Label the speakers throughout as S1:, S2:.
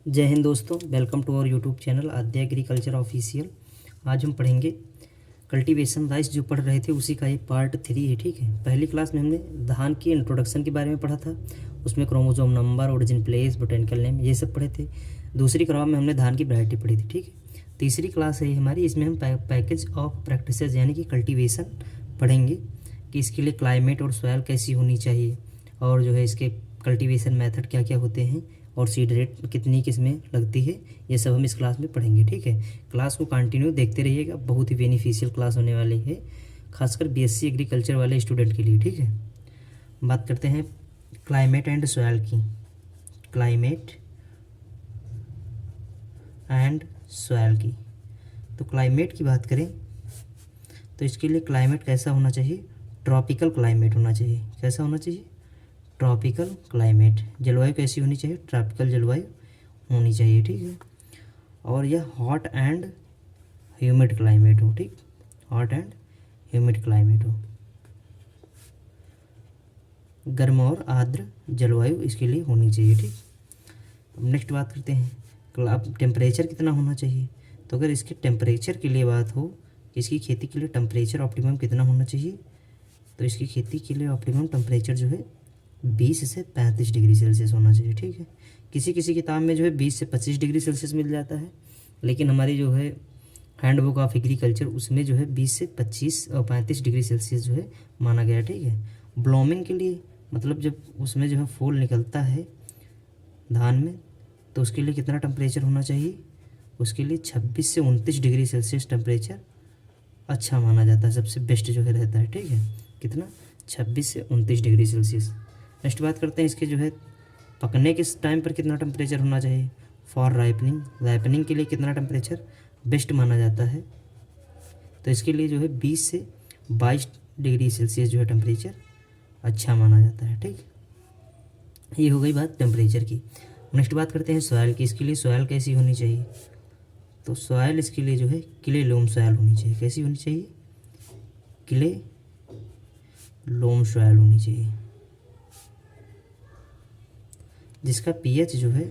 S1: जय हिंद दोस्तों, welcome to our YouTube channel Aadya agriculture official. आज हम पढ़ेंगे कल्टीवेशन राइस। जो पढ़ रहे थे उसी का ये पार्ट 3 है। ठीक है, पहली क्लास में हमने धान की इंट्रोडक्शन के बारे में पढ़ा था। उसमें chromosome number, origin place, botanical name, ये सब पढ़े थे। दूसरी क्लास में हमने धान की वैरायटी पढ़ी थी। ठीक है, तीसरी क्लास है हमारी, इसमें हम पैकेज ऑफ प्रैक्टिसेस यानी कि कल्टीवेशन पढ़ेंगे कि इसके लिए क्लाइमेट और सॉइल कैसी होनी चाहिए, और जो है इसके कल्टीवेशन मेथड क्या क्या होते हैं, और सीड रेट कितनी किसमें लगती है, ये सब हम इस क्लास में पढ़ेंगे। ठीक है, क्लास को कंटिन्यू देखते रहिएगा, बहुत ही बेनिफिशियल क्लास होने वाली है, खासकर बीएससी एग्रीकल्चर वाले स्टूडेंट के लिए। ठीक है, बात करते हैं क्लाइमेट एंड सॉइल की। क्लाइमेट एंड सॉइल की, तो क्लाइमेट की बात करें तो इसके लिए क्लाइमेट कैसा होना चाहिए? ट्रॉपिकल क्लाइमेट होना चाहिए। कैसा होना चाहिए? Tropical climate. जलवायु कैसी होनी चाहिए? ट्रॉपिकल जलवायु होनी चाहिए। ठीक है, और यह हॉट एंड ह्यूमिड क्लाइमेट हो। ठीक, हॉट एंड ह्यूमिड क्लाइमेट हो, गर्म और आर्द्र जलवायु इसके लिए होनी चाहिए। ठीक, अब नेक्स्ट बात करते हैं टेम्परेचर कितना होना चाहिए। तो अगर इसके टेम्परेचर के लिए बात हो कि इसकी खेती के लिए टेम्परेचर ऑप्टिमम कितना होना चाहिए, तो इसकी खेती के लिए ऑप्टिमम टेम्परेचर जो है 20 से 35 डिग्री सेल्सियस होना चाहिए। ठीक है, किसी किसी किताब में जो है 20 से 25 डिग्री सेल्सियस मिल जाता है, लेकिन हमारी जो है हैंडबुक ऑफ एग्रीकल्चर उसमें जो है 20 से 25 और 35 डिग्री सेल्सियस जो है माना गया है। ठीक है, ब्लूमिंग के लिए मतलब जब उसमें जो है फूल निकलता है धान में, तो उसके लिए कितना टेम्परेचर होना चाहिए? उसके लिए 26 से 29 डिग्री सेल्सियस टेम्परेचर अच्छा माना जाता है, सबसे बेस्ट जो है रहता है। ठीक है, कितना? 26 से 29 डिग्री सेल्सियस। नेक्स्ट बात करते हैं इसके जो है पकने के टाइम पर कितना टेम्परेचर होना चाहिए। फॉर राइपनिंग, राइपनिंग के लिए कितना टेम्परेचर बेस्ट माना जाता है? तो इसके लिए जो है 20 से 22 डिग्री सेल्सियस जो है टेम्परेचर अच्छा माना जाता है। ठीक, ये हो गई बात टेम्परेचर की। नेक्स्ट बात करते हैं सॉइल की। इसके लिए सॉइल कैसी होनी चाहिए? तो सॉइल इसके लिए जो है क्ले लोम सॉइल होनी चाहिए। कैसी होनी चाहिए? क्ले लोम सॉइल होनी चाहिए, जिसका पीएच जो है,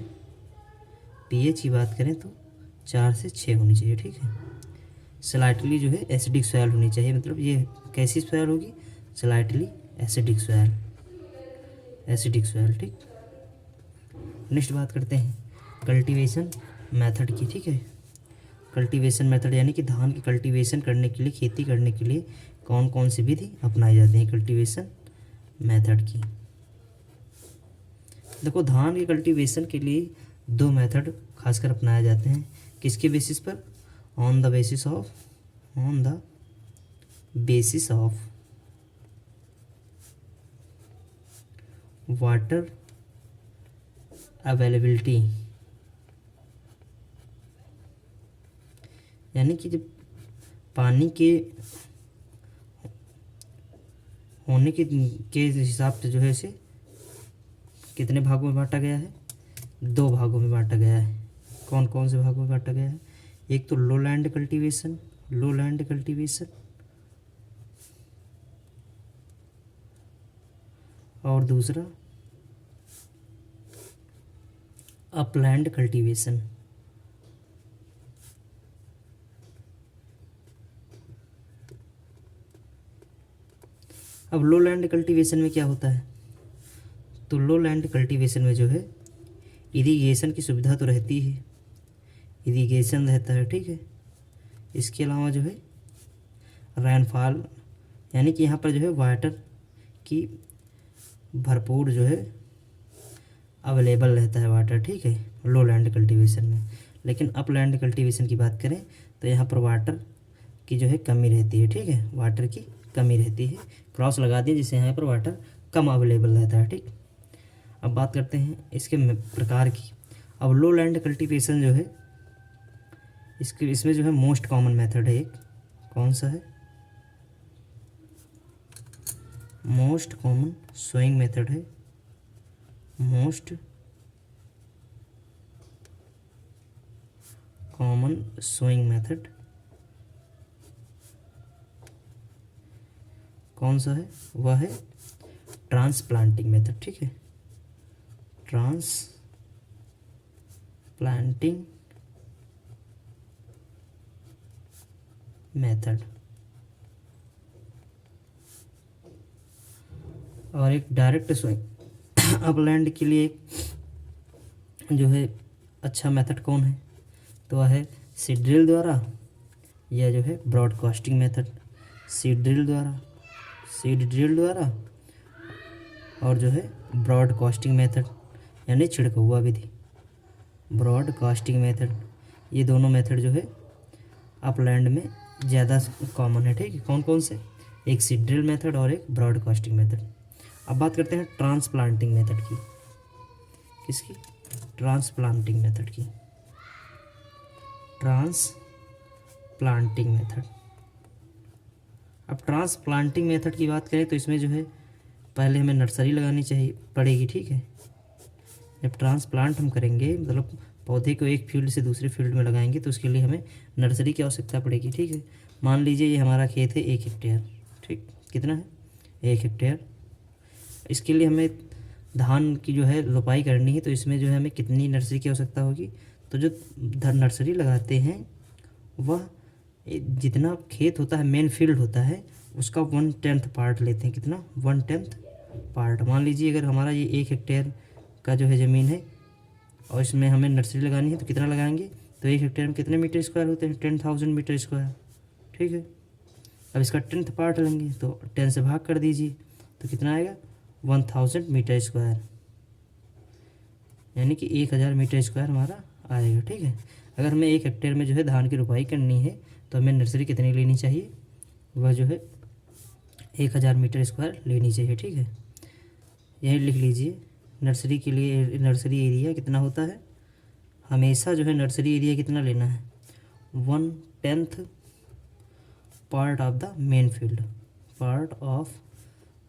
S1: पीएच की बात करें तो 4 से 6 होनी चाहिए। ठीक है, स्लाइटली जो है एसिडिक सॉइल होनी चाहिए। मतलब ये कैसी सॉइल होगी? Slightly acidic soil, acidic soil. ठीक, नेक्स्ट बात करते हैं कल्टीवेशन मेथड की। ठीक है, कल्टीवेशन मेथड यानी कि धान की कल्टीवेशन करने के लिए, खेती करने के लिए कौन कौन सी विधि अपनाई जाती है कल्टीवेशन मेथड की। देखो, धान के कल्टीवेशन के लिए 2 मेथड खासकर अपनाए जाते हैं। किसके बेसिस पर? On the basis of, on the basis of water availability, यानी कि जब पानी के होने के हिसाब से जो है इसे कितने भागों में बांटा गया है? 2 भागों में बांटा गया है। कौन कौन से भागों में बांटा गया है? एक तो लो लैंड कल्टीवेशन, लो लैंड कल्टीवेशन, और दूसरा अपलैंड कल्टीवेशन। अब लो लैंड कल्टीवेशन में क्या होता है? तो लो लैंड कल्टीवेशन में जो है इरिगेशन की सुविधा तो रहती है, इरिगेशन रहता है। ठीक है, इसके अलावा जो है रेनफॉल, यानी कि यहाँ पर जो है वाटर की भरपूर जो है अवेलेबल रहता है वाटर। ठीक है, लो लैंड कल्टीवेशन में। लेकिन अप लैंड कल्टीवेशन की बात करें तो यहाँ पर वाटर की जो है कमी रहती है। ठीक है, वाटर की कमी रहती है, क्रॉस लगा दिए जिससे यहाँ पर वाटर कम अवेलेबल रहता है। ठीक, अब बात करते हैं इसके प्रकार की। अब लो लैंड कल्टीवेशन जो है इसमें जो है मोस्ट कॉमन मेथड है एक, कौन सा है? मोस्ट कॉमन सोइंग मेथड है। मोस्ट कॉमन सोइंग मेथड कौन सा है? वह है ट्रांसप्लांटिंग मेथड। ठीक है, ट्रांसप्लांटिंग प्लांटिंग मेथड, और एक डायरेक्ट सोइंग अपलैंड के लिए जो है अच्छा मेथड कौन है, तो वह है सीड ड्रिल द्वारा या जो है ब्रॉडकास्टिंग मेथड। सीड ड्रिल द्वारा और जो है ब्रॉडकास्टिंग मेथड यानी छिड़कौआ विधि, ब्रॉडकास्टिंग मेथड। ये दोनों मेथड जो है अपलैंड में ज़्यादा कॉमन है। ठीक है, कौन कौन से, एक सीड ड्रिल मेथड और एक ब्रॉडकास्टिंग मेथड। अब बात करते हैं ट्रांसप्लांटिंग मेथड की। किसकी, ट्रांसप्लांटिंग मेथड की। Transplanting method. अब ट्रांसप्लांटिंग मेथड की बात करें तो इसमें जो है पहले हमें नर्सरी लगानी पड़ेगी। ठीक है, जब ट्रांसप्लांट हम करेंगे मतलब पौधे को एक फील्ड से दूसरे फील्ड में लगाएंगे तो उसके लिए हमें नर्सरी की आवश्यकता पड़ेगी। ठीक है, मान लीजिए ये हमारा खेत है 1 हेक्टेयर। ठीक, कितना है, 1 हेक्टेयर। इसके लिए हमें धान की जो है रोपाई करनी है, तो इसमें जो है हमें कितनी नर्सरी की आवश्यकता होगी, तो जो नर्सरी लगाते हैं वह जितना खेत होता है, मेन फील्ड होता है, उसका 1/10 पार्ट लेते हैं। कितना, 1/10 पार्ट। मान लीजिए अगर हमारा ये 1 हेक्टेयर का जो है ज़मीन है और इसमें हमें नर्सरी लगानी है तो कितना लगाएंगे, तो 1 हेक्टेयर में कितने मीटर स्क्वायर होते हैं, 10,000 मीटर स्क्वायर। ठीक है, अब इसका 10th पार्ट लेंगे तो 10 से भाग कर दीजिए तो कितना आएगा, 1000 मीटर स्क्वायर, यानी कि 1000 मीटर स्क्वायर हमारा आएगा। ठीक है, अगर हमें 1 हेक्टेयर में जो है धान की रोपाई करनी है तो हमें नर्सरी कितनी लेनी चाहिए, वह जो है 1000 मीटर स्क्वायर लेनी चाहिए। ठीक है, यही लिख लीजिए। नर्सरी के लिए नर्सरी एरिया कितना होता है, हमेशा जो है नर्सरी एरिया कितना लेना है, 1/10 part of the main field, part of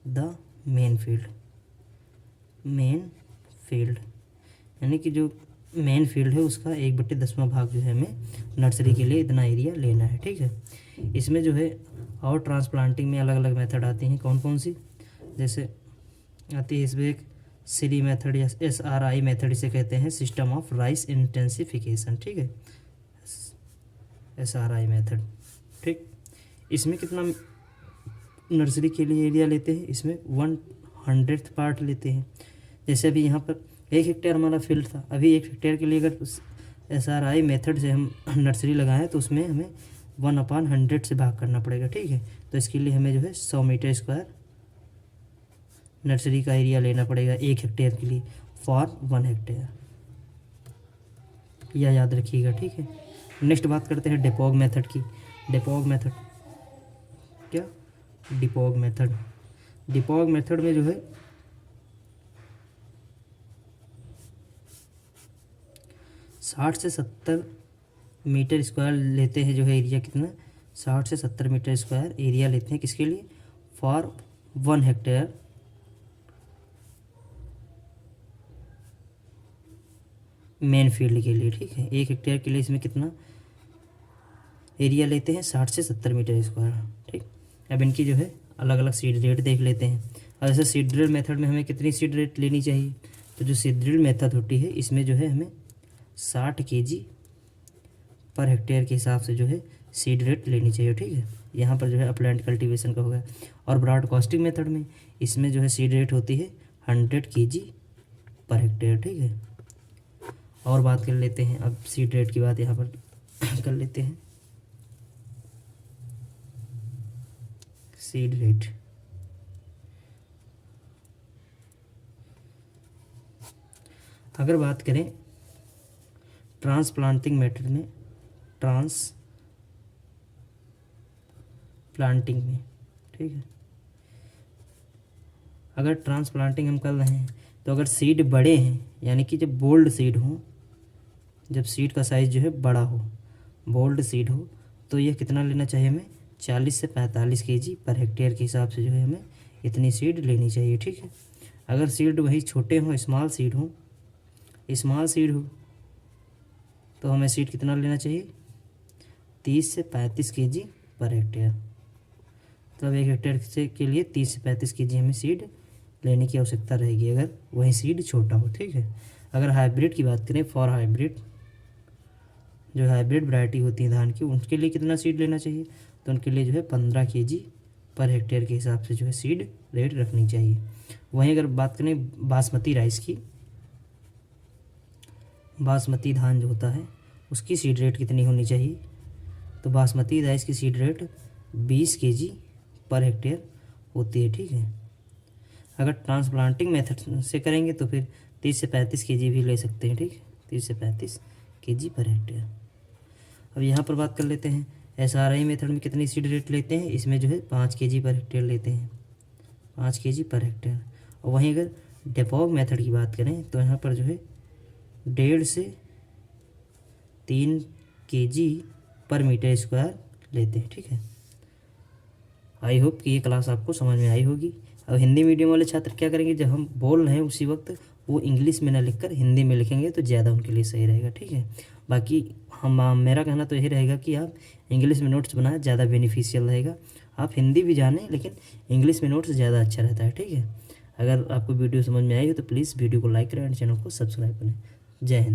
S1: the main field, यानी कि जो मेन फील्ड है उसका 1/10वां भाग जो है हमें नर्सरी के लिए इतना एरिया लेना है। ठीक है, इसमें जो है और ट्रांसप्लांटिंग में अलग अलग मेथड आती हैं। कौन कौन सी, जैसे आती है इसमें एक SRI मेथड या SRI मेथड इसे कहते हैं, सिस्टम ऑफ राइस इंटेंसिफिकेशन। ठीक है, SRI मेथड। ठीक, इसमें कितना नर्सरी के लिए एरिया लेते हैं, इसमें 1/100 पार्ट लेते हैं। जैसे अभी यहाँ पर 1 हेक्टेयर हमारा फील्ड था, अभी 1 हेक्टेयर के लिए अगर SRI मेथड से हम नर्सरी लगाएं तो उसमें हमें 1/100 से भाग करना पड़ेगा। ठीक है, तो इसके लिए हमें जो है 100 मीटर स्क्वायर नर्सरी का एरिया लेना पड़ेगा 1 हेक्टेयर के लिए, फॉर 1 हेक्टेयर, यह याद रखिएगा। ठीक है, नेक्स्ट बात करते हैं डेपोग मेथड की। डेपोग मेथड क्या, डिपोग मेथड में जो है 60 से 70 मीटर स्क्वायर लेते हैं, जो है एरिया कितना, 60 से 70 मीटर स्क्वायर एरिया लेते हैं। किसके लिए, फॉर 1 हेक्टेयर मेन फील्ड के लिए। ठीक है, 1 हेक्टेयर के लिए इसमें कितना एरिया लेते हैं, 60 से 70 मीटर स्क्वायर। ठीक, अब इनकी जो है अलग अलग सीड रेट देख लेते हैं। अब जैसे सीड ड्रिल मेथड में हमें कितनी सीड रेट लेनी चाहिए, तो जो सीड ड्रिल मेथड होती है इसमें जो है हमें 60 kg पर हेक्टेयर के हिसाब से जो है सीड रेट लेनी चाहिए। ठीक है, यहाँ पर जो है अपलैंड कल्टीवेशन का होगा। और ब्रॉडकास्टिंग मेथड में इसमें जो है सीड रेट होती है 100 kg पर हेक्टेयर। ठीक है, और बात कर लेते हैं अब सीड रेट की बात यहाँ पर कर लेते हैं। सीड रेट, अगर बात करें ट्रांसप्लांटिंग मेथड में, ट्रांसप्लांटिंग में, ठीक है, अगर ट्रांसप्लांटिंग हम कर रहे हैं तो अगर सीड बड़े हैं, यानी कि जब बोल्ड सीड हो, जब सीड का साइज़ जो है बड़ा हो, बोल्ड सीड हो, तो यह कितना लेना चाहिए हमें, 40 से 45 kg पर हेक्टेयर के हिसाब से जो है हमें इतनी सीड लेनी चाहिए। ठीक है, अगर सीड वही छोटे हों, स्मॉल सीड हो, तो हमें सीड कितना लेना चाहिए, 30 से 35 kg पर हेक्टेयर। तो अब 1 हेक्टेयर से के लिए 30 से 35 kg हमें सीड लेने की आवश्यकता रहेगी, अगर वही सीड छोटा हो। ठीक है, अगर हाइब्रिड की बात करें, फॉर हाइब्रिड जो हाइब्रिड वैरायटी होती है धान की, उनके लिए कितना सीड लेना चाहिए, तो उनके लिए जो है 15 kg पर हेक्टेयर के हिसाब से जो है सीड रेट रखनी चाहिए। वहीं अगर बात करें बासमती राइस की, बासमती धान जो होता है उसकी सीड रेट कितनी होनी चाहिए, तो बासमती राइस की seed rate 20 kg per hectare होती है। ठीक है, अगर ट्रांसप्लांटिंग मेथड से करेंगे तो फिर 30 से 35 kg भी ले सकते हैं। ठीक है, 30 से 35 kg पर हेक्टेयर। अब यहाँ पर बात कर लेते हैं SRI मेथड में कितनी सीड रेट लेते हैं, इसमें जो है 5 kg पर हेक्टेयर लेते हैं, 5 kg पर हेक्टेयर। और वहीं अगर डेपोग मेथड की बात करें तो यहाँ पर जो है 1.5 से 3 kg पर मीटर स्क्वायर लेते हैं। ठीक है, आई होप कि ये क्लास आपको समझ में आई होगी। अब हिंदी मीडियम वाले छात्र क्या करेंगे, जब हम बोल रहे हैं उसी वक्त वो इंग्लिश में ना लिखकर हिंदी में लिखेंगे तो ज़्यादा उनके लिए सही रहेगा। ठीक है, बाकी मेरा कहना तो यही रहेगा कि आप इंग्लिश में नोट्स बनाएं, ज़्यादा बेनिफिशियल रहेगा। आप हिंदी भी जानें लेकिन इंग्लिश में नोट्स ज़्यादा अच्छा रहता है। ठीक है, अगर आपको वीडियो समझ में आई हो तो प्लीज़ वीडियो को लाइक करें और चैनल को सब्सक्राइब करें। जय हिंद।